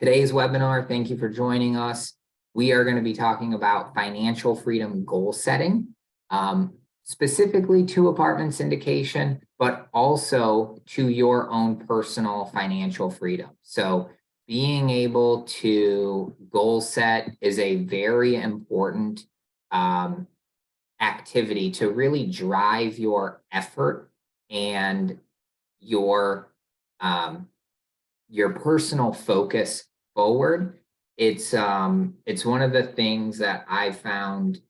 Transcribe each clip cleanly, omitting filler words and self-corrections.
Today's webinar, thank you for joining us. We are going to be talking about financial freedom goal setting, specifically to apartment syndication, but also to your own personal financial freedom. So being able to goal set is a very important activity to really drive your effort and your personal focus forward. It's one of the things that I've found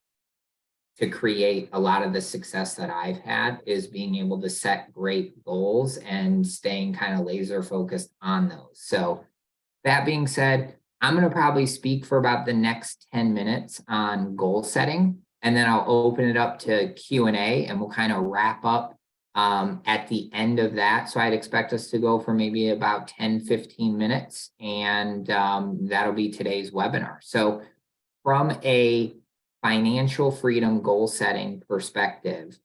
to create a lot of the success that I've had is being able to set great goals and staying kind of laser focused on those. So that being said, I'm going to probably speak for about the next 10 minutes on goal setting, and then I'll open it up to Q&A and we'll kind of wrap up at the end of that. So I'd expect us to go for maybe about 10-15 minutes, and that'll be today's webinar. So from a financial freedom goal setting perspective,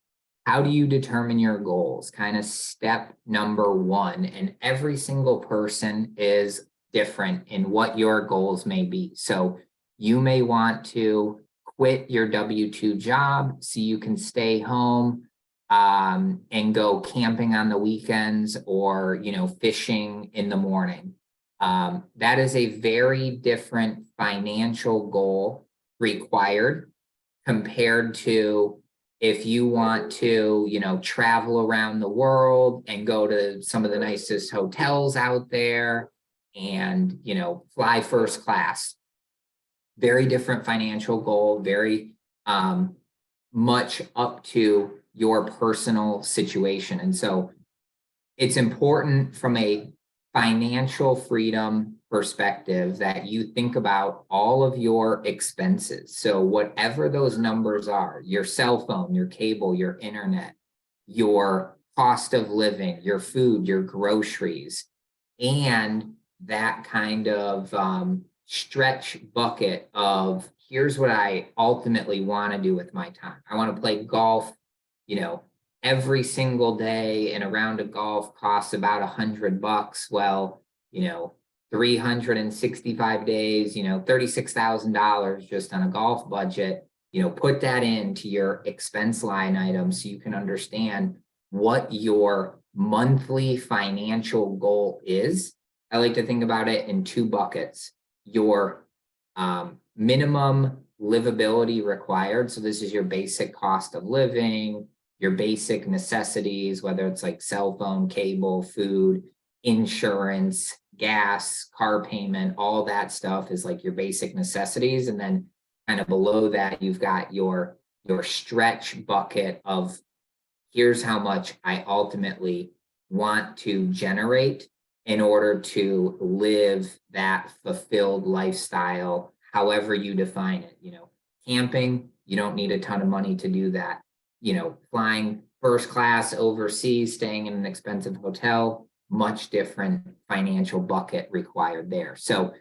how do you determine your goals? Kind of step number one, and every single person is different in what your goals may be. So you may want to quit your W-2 job so you can stay home and go camping on the weekends, or, fishing in the morning. That is a very different financial goal required compared to if you want to, travel around the world and go to some of the nicest hotels out there and, fly first class. Very different financial goal, very much up to your personal situation. And so it's important from a financial freedom perspective that you think about all of your expenses. So whatever those numbers are, your cell phone, your cable, your internet, your cost of living, your food, your groceries, and that kind of stretch bucket of here's what I ultimately want to do with my time. I want to play golf, every single day, and a round of golf costs about $100. Well, 365 days, $36,000 just on a golf budget. Put that into your expense line item so you can understand what your monthly financial goal is. I like to think about it in two buckets. Your minimum livability required. So this is your basic cost of living, your basic necessities, whether it's like cell phone, cable, food, insurance, gas, car payment, all that stuff is like your basic necessities. And then kind of below that, you've got your stretch bucket of here's how much I ultimately want to generate in order to live that fulfilled lifestyle, however you define it. Camping, you don't need a ton of money to do that. Flying first class overseas, staying in an expensive hotel, much different financial bucket required there. So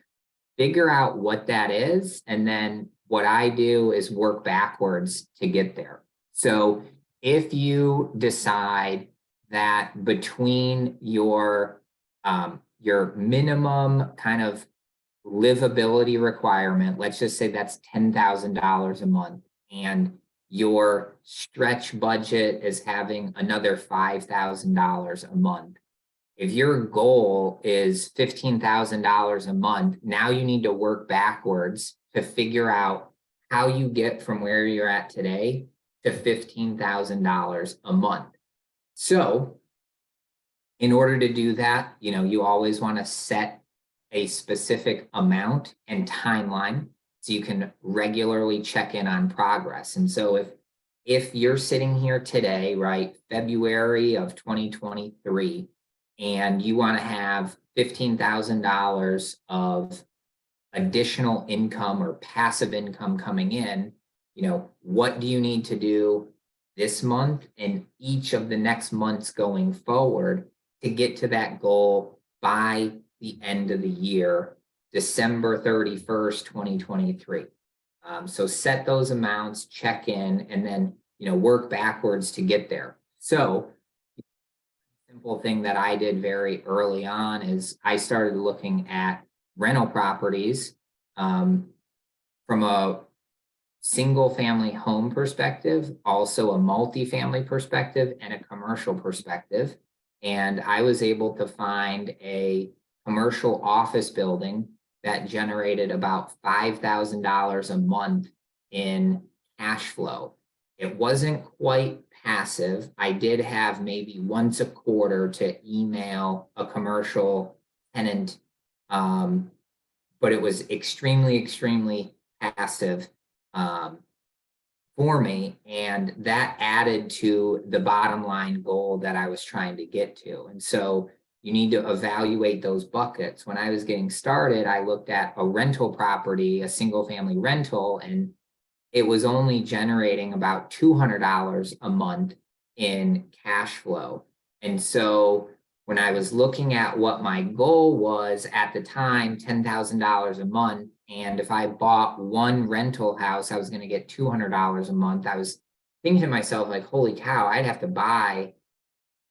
figure out what that is. And then what I do is work backwards to get there. So if you decide that between your minimum kind of livability requirement, let's just say that's $10,000 a month, and your stretch budget is having another $5,000 a month. If your goal is $15,000 a month, now you need to work backwards to figure out how you get from where you're at today to $15,000 a month. So in order to do that, you always want to set a specific amount and timeline so you can regularly check in on progress. And so if you're sitting here today, right, February of 2023, and you want to have $15,000 of additional income or passive income coming in, what do you need to do this month and each of the next months going forward to get to that goal by the end of the year, December 31st, 2023. So set those amounts, check in, and then, work backwards to get there. So simple thing that I did very early on is I started looking at rental properties from a single family home perspective, also a multifamily perspective, and a commercial perspective. And I was able to find a commercial office building that generated about $5,000 a month in cash flow. It wasn't quite passive. I did have maybe once a quarter to email a commercial tenant, but it was extremely passive for me. And that added to the bottom line goal that I was trying to get to. And so you need to evaluate those buckets. When I was getting started, I looked at a rental property, a single family rental, and it was only generating about $200 a month in cash flow. And so when I was looking at what my goal was at the time, $10,000 a month, and if I bought one rental house, I was going to get $200 a month. I was thinking to myself, like, holy cow, I'd have to buy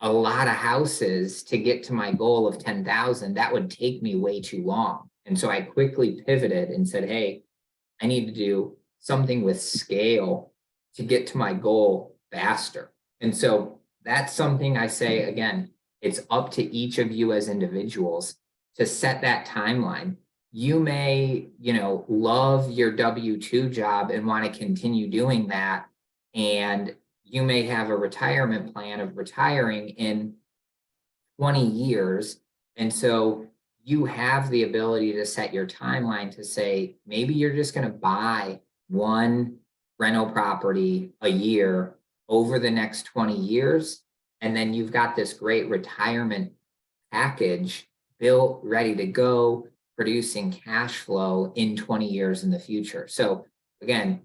a lot of houses to get to my goal of 10,000. That would take me way too long. And so I quickly pivoted and said, hey, I need to do something with scale to get to my goal faster. And so that's something I say, again, it's up to each of you as individuals to set that timeline. You may, love your W-2 job and want to continue doing that. And you may have a retirement plan of retiring in 20 years. And so you have the ability to set your timeline to say, maybe you're just going to buy one rental property a year over the next 20 years. And then you've got this great retirement package built, ready to go, producing cash flow in 20 years in the future. So again,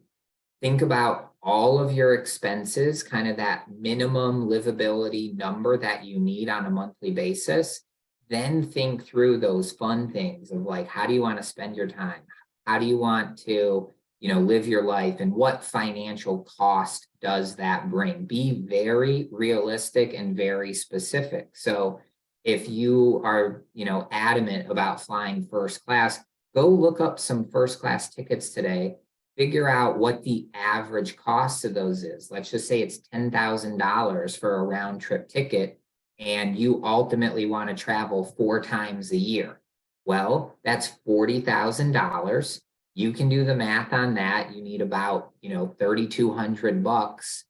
think about all of your expenses, kind of that minimum livability number that you need on a monthly basis. Then think through those fun things of like, how do you want to spend your time? How do you want to, live your life, and what financial cost does that bring? Be very realistic and very specific. So if you are, adamant about flying first class, go look up some first class tickets today. Figure out what the average cost of those is. Let's just say it's $10,000 for a round trip ticket, and you ultimately want to travel 4 times a year. Well, that's $40,000. You can do the math on that. You need about, $3,200,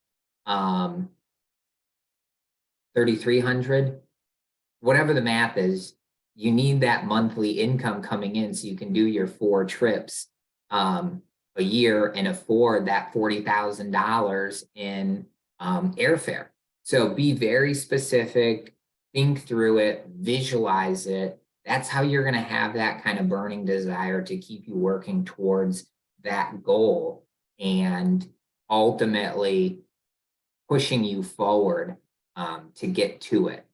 3,300, whatever the math is. You need that monthly income coming in so you can do your 4 trips a year and afford that $40,000 in airfare. So be very specific, think through it, visualize it. That's how you're going to have that kind of burning desire to keep you working towards that goal and ultimately pushing you forward to get to it.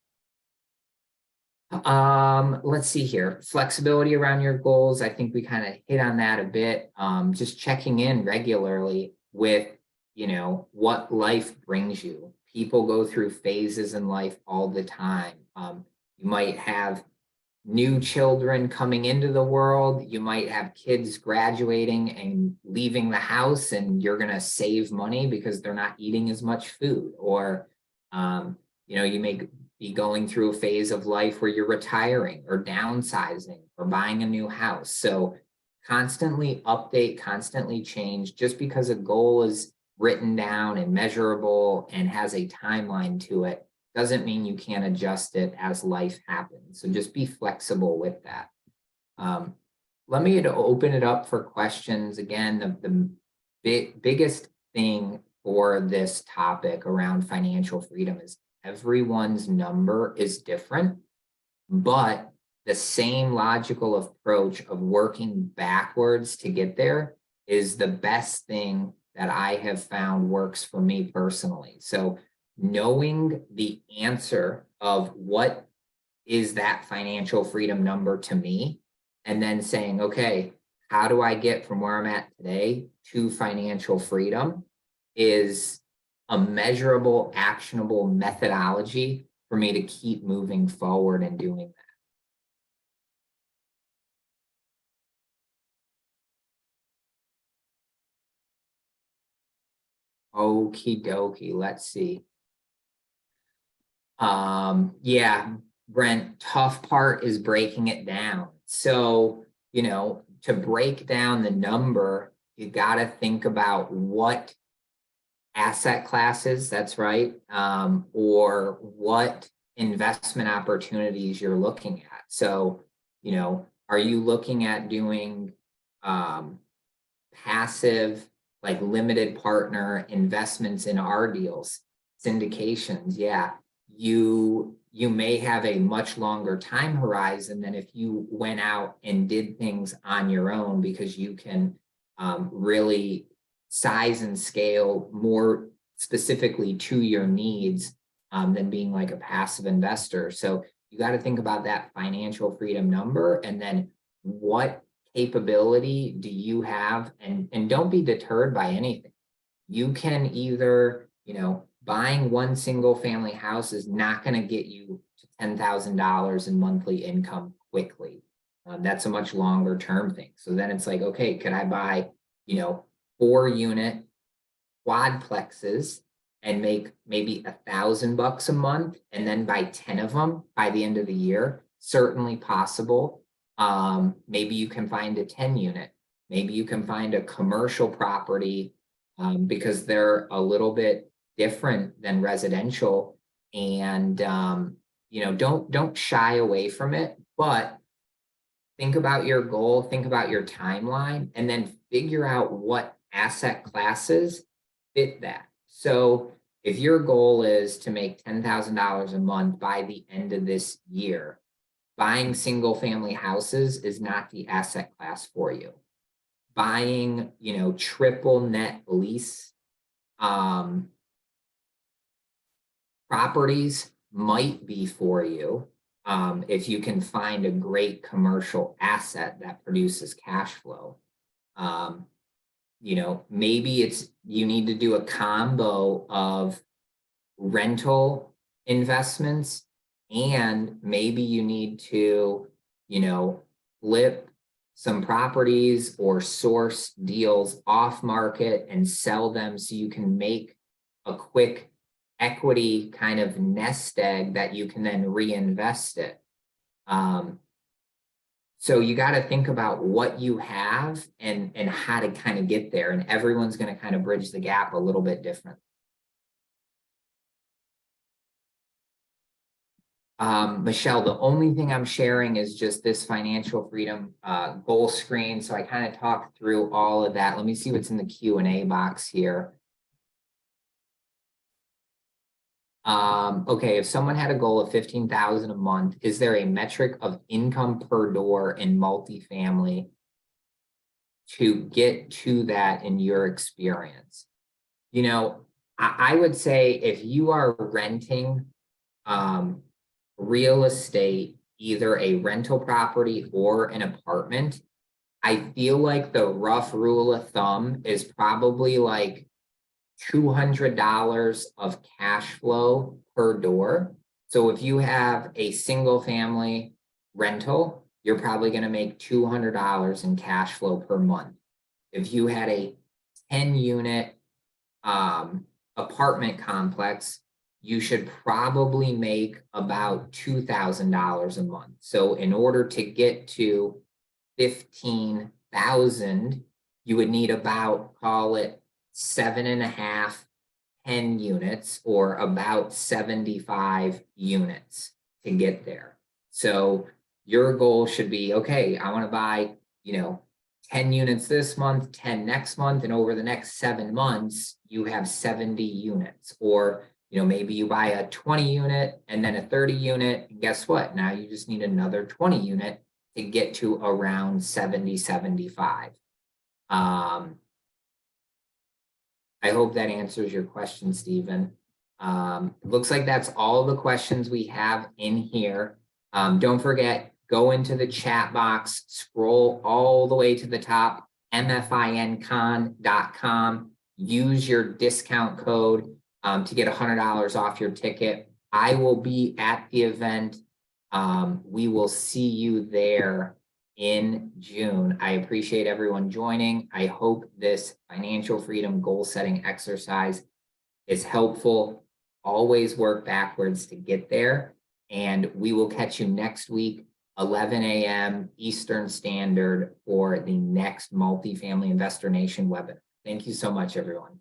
Let's see here. Flexibility around your goals. I think we kind of hit on that a bit. Just checking in regularly with, what life brings you. People go through phases in life all the time. You might have new children coming into the world. You might have kids graduating and leaving the house, and you're going to save money because they're not eating as much food. Or, you may be going through a phase of life where you're retiring or downsizing or buying a new house. So constantly update, constantly change. Just because a goal is written down and measurable and has a timeline to it doesn't mean you can't adjust it as life happens. So just be flexible with that. Let me open it up for questions. Again, the biggest thing for this topic around financial freedom is everyone's number is different, but the same logical approach of working backwards to get there is the best thing that I have found works for me personally. So knowing the answer of what is that financial freedom number to me, and then saying, okay, how do I get from where I'm at today to financial freedom, is a measurable, actionable methodology for me to keep moving forward and doing that. Okie dokie. Let's see. Yeah, Brent, tough part is breaking it down. So, to break down the number, you got to think about what asset classes, that's right, or what investment opportunities you're looking at. So, are you looking at doing passive, like limited partner investments in our deals, syndications? Yeah, you may have a much longer time horizon than if you went out and did things on your own, because you can really size and scale more specifically to your needs than being like a passive investor. So you got to think about that financial freedom number, and then what capability do you have, and don't be deterred by anything. You can either, buying one single family house is not going to get you to $10,000 in monthly income quickly. That's a much longer term thing. So then it's like, okay, could I buy, 4-unit quadplexes and make maybe $1,000 a month, and then buy 10 of them by the end of the year? Certainly possible. Maybe you can find a 10-unit. Maybe you can find a commercial property, because they're a little bit different than residential. And don't shy away from it, but think about your goal, think about your timeline, and then figure out what asset classes fit that. So if your goal is to make $10,000 a month by the end of this year, buying single family houses is not the asset class for you. Buying, triple net lease properties might be for you, if you can find a great commercial asset that produces cash flow. Maybe you need to do a combo of rental investments, and maybe you need to, flip some properties or source deals off market and sell them so you can make a quick equity kind of nest egg that you can then reinvest it. So you got to think about what you have and how to kind of get there. And everyone's going to kind of bridge the gap a little bit different. Michelle, the only thing I'm sharing is just this financial freedom goal screen. So I kind of talked through all of that. Let me see what's in the Q&A box here. Okay, if someone had a goal of 15,000 a month, is there a metric of income per door in multifamily to get to that in your experience? I would say if you are renting real estate, either a rental property or an apartment, I feel like the rough rule of thumb is probably like $200 of cash flow per door. So if you have a single family rental, you're probably going to make $200 in cash flow per month. If you had a 10-unit apartment complex, you should probably make about $2,000 a month. So in order to get to 15,000, you would need about, call it 7.5, 10 units, or about 75 units to get there. So your goal should be, okay, I want to buy, 10 units this month, 10 next month, and over the next 7 months, you have 70 units. Or, maybe you buy a 20 unit and then a 30 unit. And guess what? Now you just need another 20 unit to get to around 70, 75. I hope that answers your question, Stephen. Looks like that's all the questions we have in here. Don't forget, go into the chat box, scroll all the way to the top, mfincon.com. Use your discount code to get $100 off your ticket. I will be at the event. We will see you there in June. I appreciate everyone joining. I hope this financial freedom goal setting exercise is helpful. Always work backwards to get there. And we will catch you next week, 11 a.m. Eastern Standard, for the next Multifamily Investor Nation webinar. Thank you so much, everyone.